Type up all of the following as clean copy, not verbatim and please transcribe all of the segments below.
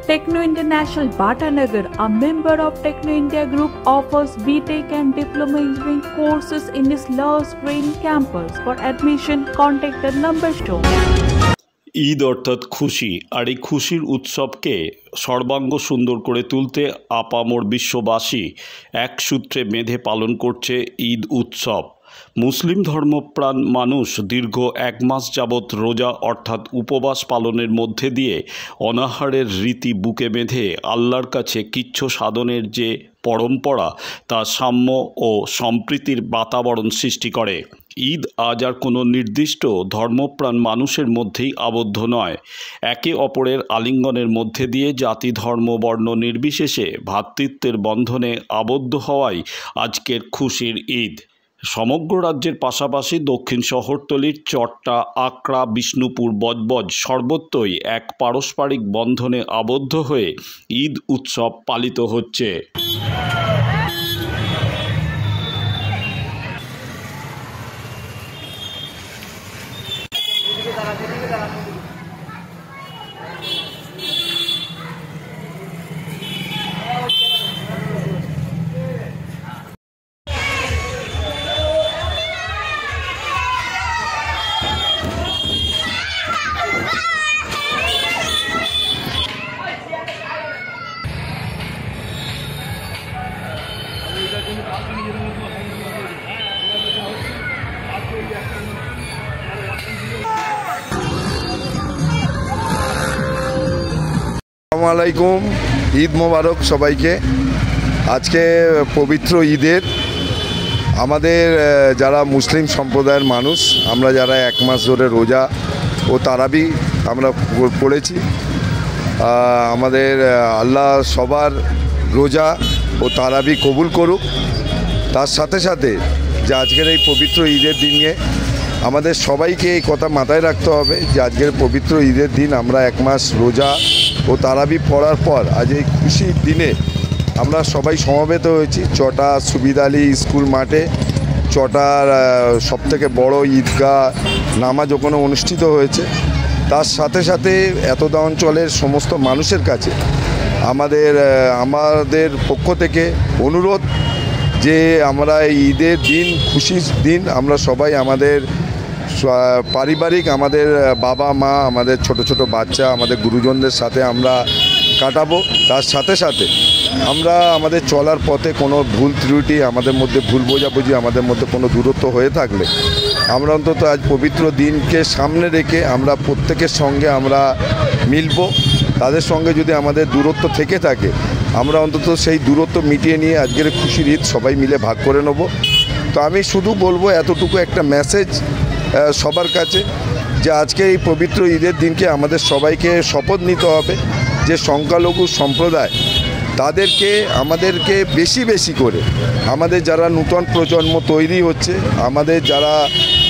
Techno International Bhatanagar, a member of Techno India Group, offers BTech and Diploma Engineering courses in its Love Green campus. For admission, contact the number shown. Eid অর্থাৎ খুশি, আর এই খুশির উৎসবকে সর্বাঙ্গ সুন্দর করে তুলতে আপামর বিশ্ববাসী এক সূত্রে বেঁধে পালন করছে ঈদ উৎসব। মুসলিম ধর্মপ্রাণ মানুষ দীর্ঘ এক মাস যাবৎ রোজা অর্থাৎ উপবাস পালনের মধ্যে দিয়ে অনাহারের রীতি বুকে বেঁধে আল্লাহর কাছে কিচ্ছ সাধনের যে পরম্পরা তা সাম্য ও সম্প্রীতির বাতাবরণ সৃষ্টি করে। ঈদ আজ আর কোনো নির্দিষ্ট ধর্মপ্রাণ মানুষের মধ্যেই আবদ্ধ নয়, একে অপরের আলিঙ্গনের মধ্যে দিয়ে জাতি ধর্ম বর্ণ নির্বিশেষে ভ্রাতৃত্বের বন্ধনে আবদ্ধ হওয়াই আজকের খুশির ঈদ। সমগ্র রাজ্যের পাশাপাশি দক্ষিণ শহরতলির চট্টা, আকড়া, বিষ্ণুপুর, বজবজ সর্বত্রই এক পারস্পরিক বন্ধনে আবদ্ধ হয়ে ঈদ উৎসব পালিত হচ্ছে। আসসালামু আলাইকুম, ঈদ মোবারক সবাইকে। আজকে পবিত্র ঈদের আমাদের যারা মুসলিম সম্প্রদায়ের মানুষ, আমরা যারা এক মাস ধরে রোজা ও তারাবি আমরা পড়েছি, আমাদের আল্লাহ সবার রোজা ও তারাবি কবুল করুক। তার সাথে সাথে যে আজকের এই পবিত্র ঈদের দিনে আমাদের সবাইকে এই কথা মাথায় রাখতে হবে যে আজকের পবিত্র ঈদের দিন আমরা এক মাস রোজা ও তারাবি পড়ার পর আজ এই খুশির দিনে আমরা সবাই সমবেত হয়েছি চটা সুবিধা আলী স্কুল মাঠে। চটার সবথেকে বড় ঈদগাহ নামাজ ওখানে অনুষ্ঠিত হয়েছে। তার সাথে সাথে এতদা অঞ্চলের সমস্ত মানুষের কাছে আমাদের পক্ষ থেকে অনুরোধ যে আমরা এই ঈদের দিন, খুশির দিন, আমরা সবাই আমাদের পারিবারিক, আমাদের বাবা মা, আমাদের ছোট ছোট বাচ্চা, আমাদের গুরুজনদের সাথে আমরা কাটাবো। তার সাথে সাথে আমরা আমাদের চলার পথে কোনো ভুল ত্রুটি, আমাদের মধ্যে ভুল বোঝাবুঝি, আমাদের মধ্যে কোনো দূরত্ব হয়ে থাকলে আমরা অন্তত আজ পবিত্র দিনকে সামনে রেখে আমরা প্রত্যেকের সঙ্গে আমরা মিলব। তাদের সঙ্গে যদি আমাদের দূরত্ব থেকে থাকে আমরা অন্তত সেই দূরত্ব মিটিয়ে নিয়ে আজকের খুশির ঈদ সবাই মিলে ভাগ করে নেব। তো আমি শুধু বলবো এতটুকু একটা মেসেজ সবার কাছে যে আজকে এই পবিত্র ঈদের দিনকে আমাদের সবাইকে শপথ নিতে হবে যে সংখ্যালঘু সম্প্রদায় আমাদেরকে বেশি বেশি করে আমাদের যারা নূতন প্রজন্ম তৈরি হচ্ছে, আমাদের যারা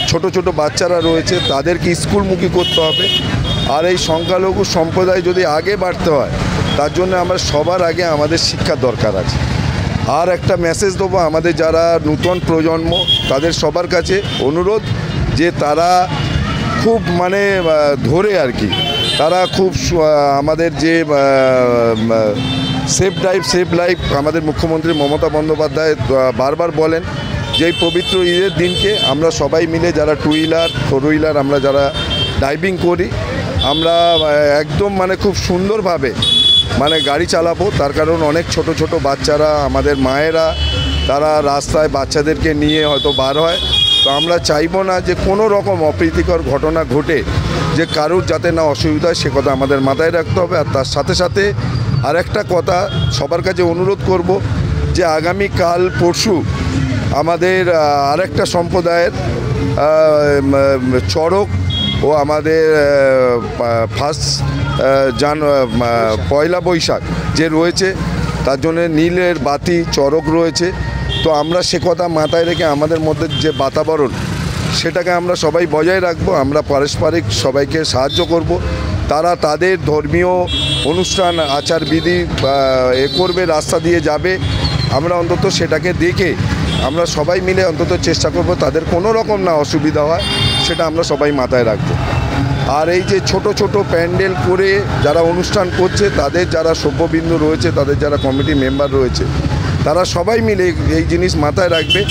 ছোট ছোট বাচ্চারা রয়েছে তাদেরকে স্কুলমুখী করতে হবে। আর এই সংখ্যালঘু সম্প্রদায় যদি আগে বাড়তে হয় তার জন্য আমরা সবার আগে আমাদের শিক্ষার দরকার আছে। আর একটা মেসেজ দেবো আমাদের যারা নূতন প্রজন্ম তাদের সবার কাছে অনুরোধ যে তারা খুব ধরে আর কি, তারা খুব আমাদের যে সেফ ড্রাইভ সেভ লাইফ আমাদের মুখ্যমন্ত্রী মমতা বন্দ্যোপাধ্যায় বারবার বলেন যে এই পবিত্র ঈদের দিনকে আমরা সবাই মিলে যারা টু হুইলার, ফোর হুইলার, আমরা যারা ড্রাইভিং করি আমরা একদম খুব সুন্দরভাবে গাড়ি চালাবো। তার কারণ অনেক ছোট ছোট বাচ্চারা, আমাদের মায়েরা, তারা রাস্তায় বাচ্চাদেরকে নিয়ে হয়তো বার হয়। তো আমরা চাইবো না যে কোনো রকম অপ্রীতিকর ঘটনা ঘটে যে কারুর যাতে না অসুবিধা হয়, সে কথা আমাদের মাথায় রাখতে হবে। আর তার সাথে সাথে আরেকটা কথা সবার কাছে অনুরোধ করব যে আগামীকাল পরশু আমাদের আরেকটা সম্প্রদায়ের চড়ক ও আমাদের পয়লা বৈশাখ যে রয়েছে তার জন্য নীলের বাতি চড়ক রয়েছে। তো আমরা সে কথা মাথায় রেখে আমাদের মধ্যে যে বাতাবরণ সেটাকে আমরা সবাই বজায় রাখবো। আমরা পারস্পরিক সবাইকে সাহায্য করব। তারা তাদের ধর্মীয় অনুষ্ঠান আচারবিধি করবে, রাস্তা দিয়ে যাবে, আমরা অন্তত সেটাকে দেখে আমরা সবাই মিলে অন্তত চেষ্টা করব তাদের কোনো রকম না অসুবিধা হয়, সেটা আমরা সবাই মাথায় রাখবো। আর এই যে ছোট ছোট প্যান্ডেল করে যারা অনুষ্ঠান করছে, তাদের যারা সভ্যবিন্দু রয়েছে, তাদের যারা কমিটি মেম্বার রয়েছে, তারা সবাই মিলে এই জিনিস মাথায় রাখবে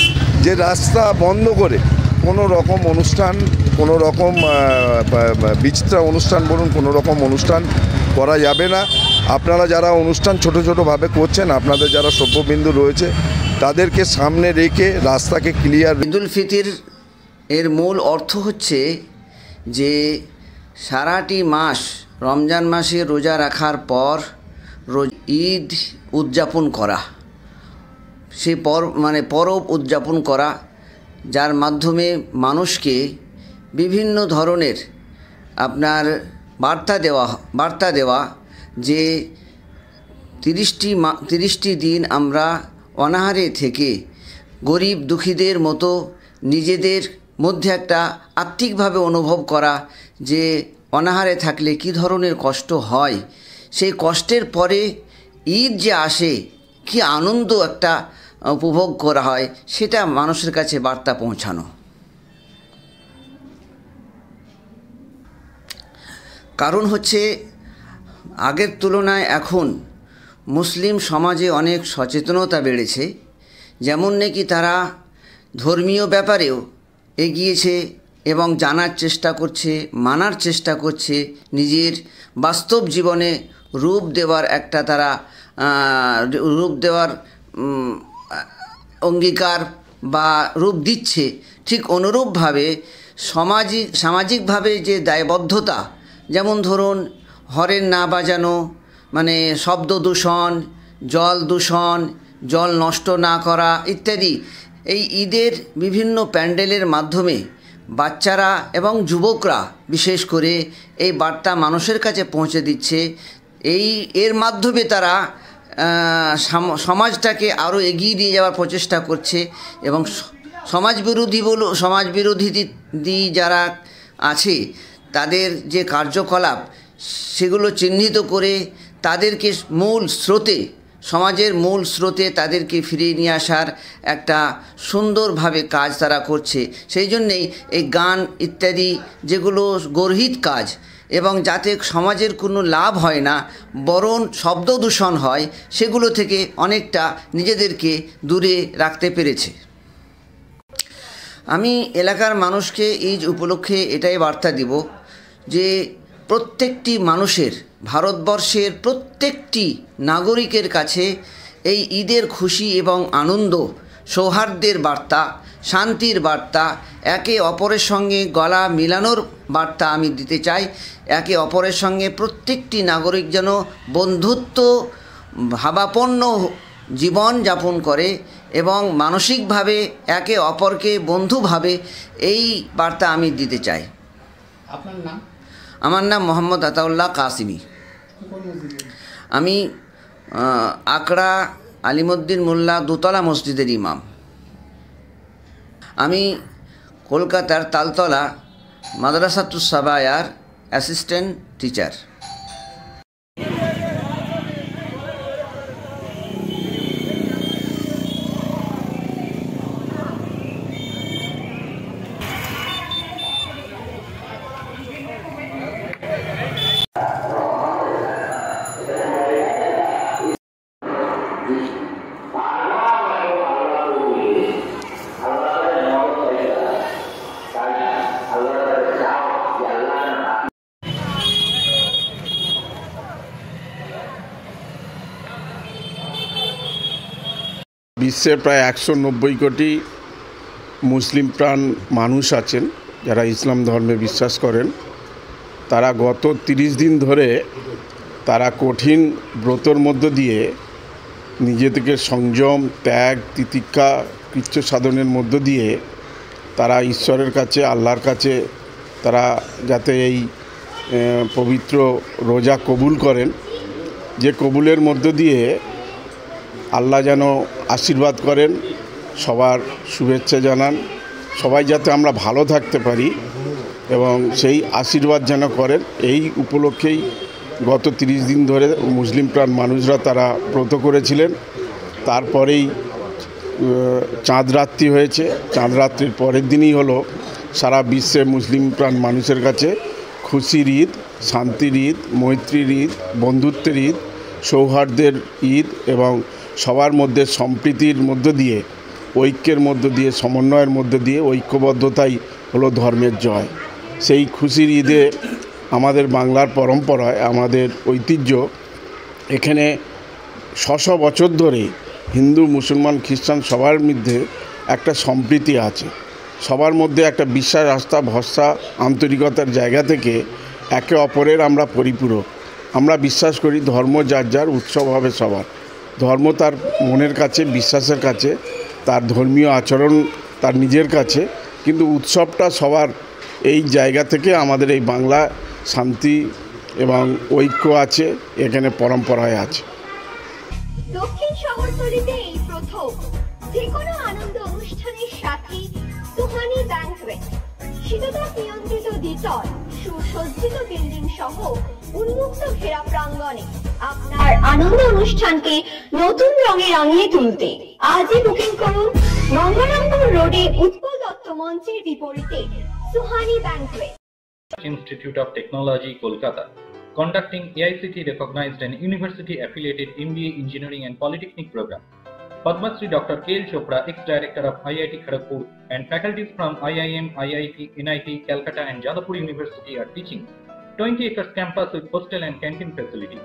যে রাস্তা বন্ধ করে কোনো রকম অনুষ্ঠান, কোনো রকম বিচিত্রা অনুষ্ঠান বলুন, কোনো রকম অনুষ্ঠান করা যাবে না। আপনারা যারা অনুষ্ঠান ছোট ছোটোভাবে করছেন, আপনাদের যারা সভ্যবিন্দু রয়েছে, তাদেরকে সামনে রেখে রাস্তাকে ক্লিয়ার। ঈদুল ফিতর এর মূল অর্থ হচ্ছে যে সারাটি মাস, রমজান মাসে রোজা রাখার পর ঈদ উদযাপন করা, সে পরব উদযাপন করা, যার মাধ্যমে মানুষকে বিভিন্ন ধরনের আপনার বার্তা দেওয়া যে 30টি দিন আমরা অনাহারে থেকে গরিব দুঃখীদের মতো নিজেদের মধ্যে একটা আত্মিকভাবে অনুভব করা যে অনাহারে থাকলে কী ধরনের কষ্ট হয়, সেই কষ্টের পরে ঈদ যে আসে কী আনন্দ একটা উপভোগ করা হয়, সেটা মানুষের কাছে বার্তা পৌঁছানো। কারণ হচ্ছে আগের তুলনায় এখন মুসলিম সমাজে অনেক সচেতনতা বেড়েছে, যেমন নাকি তারা ধর্মীয় ব্যাপারেও এগিয়েছে এবং জানার চেষ্টা করছে, মানার চেষ্টা করছে, নিজের বাস্তব জীবনে রূপ দেওয়ার একটা তারা অঙ্গীকার বা রূপ দিচ্ছে। ঠিক অনুরূপভাবে সামাজিকভাবে যে দায়বদ্ধতা, যেমন ধরুন হরেন না বাজানো, মানে শব্দ দূষণ, জল দূষণ, জল নষ্ট না করা ইত্যাদি, এই ঈদের বিভিন্ন প্যান্ডেলের মাধ্যমে বাচ্চারা এবং যুবকরা বিশেষ করে এই বার্তা মানুষের কাছে পৌঁছে দিচ্ছে। এর মাধ্যমে তারা সমাজটাকে আরও এগিয়ে নিয়ে যাওয়ার প্রচেষ্টা করছে এবং সমাজবিরোধী যারা আছে তাদের যে কার্যকলাপ, সেগুলো চিহ্নিত করে তাদেরকে সমাজের মূল স্রোতে তাদেরকে ফিরিয়ে নিয়ে আসার একটা সুন্দরভাবে কাজ তারা করছে। সেই জন্যেই এই গান ইত্যাদি যেগুলো গর্হিত কাজ, এবং যাতে সমাজের কোনো লাভ হয় না বরং শব্দ দূষণ হয়, সেগুলো থেকে অনেকটা নিজেদেরকে দূরে রাখতে পেরেছে। আমি এলাকার মানুষকে ঈদ উপলক্ষে এটাই বার্তা দিব যে প্রত্যেকটি মানুষের, ভারতবর্ষের প্রত্যেকটি নাগরিকের কাছে এই ঈদের খুশি এবং আনন্দ, সৌহার্দ্যের বার্তা, শান্তির বার্তা, একে অপরের সঙ্গে গলা মিলানোর বার্তা আমি দিতে চাই। একে অপরের সঙ্গে প্রত্যেকটি নাগরিক যেন বন্ধুত্ব ভাবাপন্ন জীবন যাপন করে এবং মানসিকভাবে একে অপরকে বন্ধুভাবে, এই বার্তা আমি দিতে চাই। আপনার নাম? আমার নাম মোহাম্মদ আতাউল্লাহ কাসিমি। আমি আকড়া আলিমুদ্দিন মোল্লা দোতলা মসজিদের ইমাম। আমি কলকাতার তালতলা মাদ্রাসাতুস সাবায়ার অ্যাসিস্ট্যান্ট টিচার। বিশ্বের প্রায় 190 কোটি মুসলিম প্রাণ মানুষ আছেন যারা ইসলাম ধর্মে বিশ্বাস করেন। তারা গত 30 দিন ধরে তারা কঠিন ব্রতর মধ্য দিয়ে নিজেদেরকে সংযম, ত্যাগ, তিতিক্ষা, কৃচ্ছ সাধনের মধ্য দিয়ে তারা ঈশ্বরের কাছে, আল্লাহর কাছে তারা যাতে এই পবিত্র রোজা কবুল করেন, যে কবুলের মধ্য দিয়ে আল্লাহ যেন আশীর্বাদ করেন, সবার শুভেচ্ছা জানান, সবাই যাতে আমরা ভালো থাকতে পারি এবং সেই আশীর্বাদ যেন করেন, এই উপলক্ষেই গত 30 দিন ধরে মুসলিম প্রাণ মানুষরা তারা ব্রত করেছিলেন। তারপরেই চাঁদ রাত্রি হয়েছে। চাঁদ রাত্রির পরের দিনই হলো সারা বিশ্বে মুসলিম প্রাণ মানুষের কাছে খুশির ঈদ, শান্তির ঈদ, মৈত্রীর ঈদ, বন্ধুত্বের ঈদ, সৌহার্দ্যের ঈদ এবং সবার মধ্যে সম্প্রীতির মধ্য দিয়ে, ঐক্যের মধ্য দিয়ে, সমন্বয়ের মধ্য দিয়ে, ঐক্যবদ্ধতাই হলো ধর্মের জয়। সেই খুশির ঈদে আমাদের বাংলার পরম্পরায়, আমাদের ঐতিহ্য, এখানে শত বছর ধরে হিন্দু, মুসলমান, খ্রিস্টান সবার মধ্যে একটা সম্প্রীতি আছে। সবার মধ্যে একটা বিশ্বাস, আস্থা, ভরসা, আন্তরিকতার জায়গা থেকে একে অপরের আমরা পরিপূরক। আমরা বিশ্বাস করি ধর্ম যার যার, উৎসব হবে সবার। ধর্ম তার মনের কাছে, বিশ্বাসের কাছে, তার ধর্মীয় আচরণ তার নিজের কাছে, কিন্তু উৎসবটা সবার। এই জায়গা থেকে আমাদের এই বাংলা শান্তি এবং ঐক্য আছে, এখানে পরম্পরায় আছে। দক্ষিণ শহরতলিতে এই প্রথম যে কোনো আনন্দ অনুষ্ঠানের সাথে সুহানি ব্যাংকুয়েট, শীততাপ নিয়ন্ত্রিত দ্বিতল, সুসজ্জিত বিল্ডিং সহ উন্মুক্ত ঘেরা প্রাঙ্গণে আপনার আনন্দ অনুষ্ঠানকে নতুন রঙে রাঙিয়ে তুলতে আজই বুকিং করুন গঙ্গারামপুর রোডে উৎপল দত্ত মঞ্চের বিপরীতে Suhani banquet. Institute of Technology, Kolkata, conducting AICT recognized and university affiliated MBA Engineering and Polytechnic program. Padma Shri Dr. K.L. Chopra, ex-director of IIT Kharagpur, and faculties from IIM, IIT, NIT, Calcutta and Jadavpur University are teaching. 20 acres campus with hostel and canteen facility,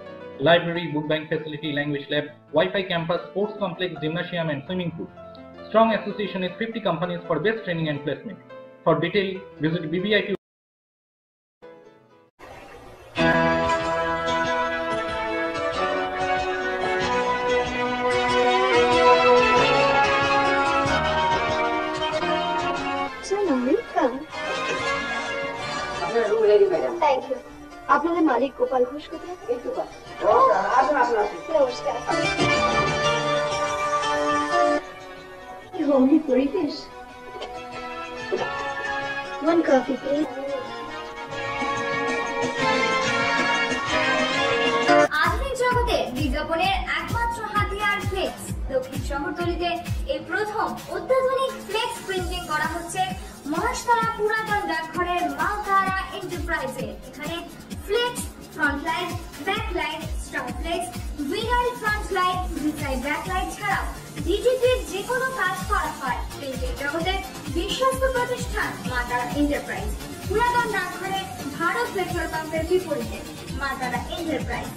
library, book bank facility, language lab, Wi-Fi campus, sports complex, gymnasium and swimming pool. Strong association with 50 companies for best training and placement. For detail, visit BBIT. Thank you. আপনাদের মালিক গোপাল ঘোষ কোথায়? নমস্কার। Homely পরিবেশ। One coffee, please. আধুনিক জগতে বিজ্ঞাপনের একমাত্র হাতিয়ার flakes. দক্ষিণ শহরতলিতে এই প্রথম অত্যাধুনিক ফ্লেক্স প্রিন্টিং করা হচ্ছে মহেশতলা পুরাতন ডাকঘরের মালতারা এন্টারপ্রাইজে। এখানে flex, front light, back light, star flex, vinyl front light, besides back light ছাড়াও ডিজিটির যে কোনো কাজ করা হয়। প্রিন্টিং জগতের বিশ্বস্ত প্রতিষ্ঠান মালতারা এন্টারপ্রাইজ, পুরাতন ডাকঘরে ভারত পেট্রোল পাম্পের বিপরীতে মালতারা এন্টারপ্রাইজ।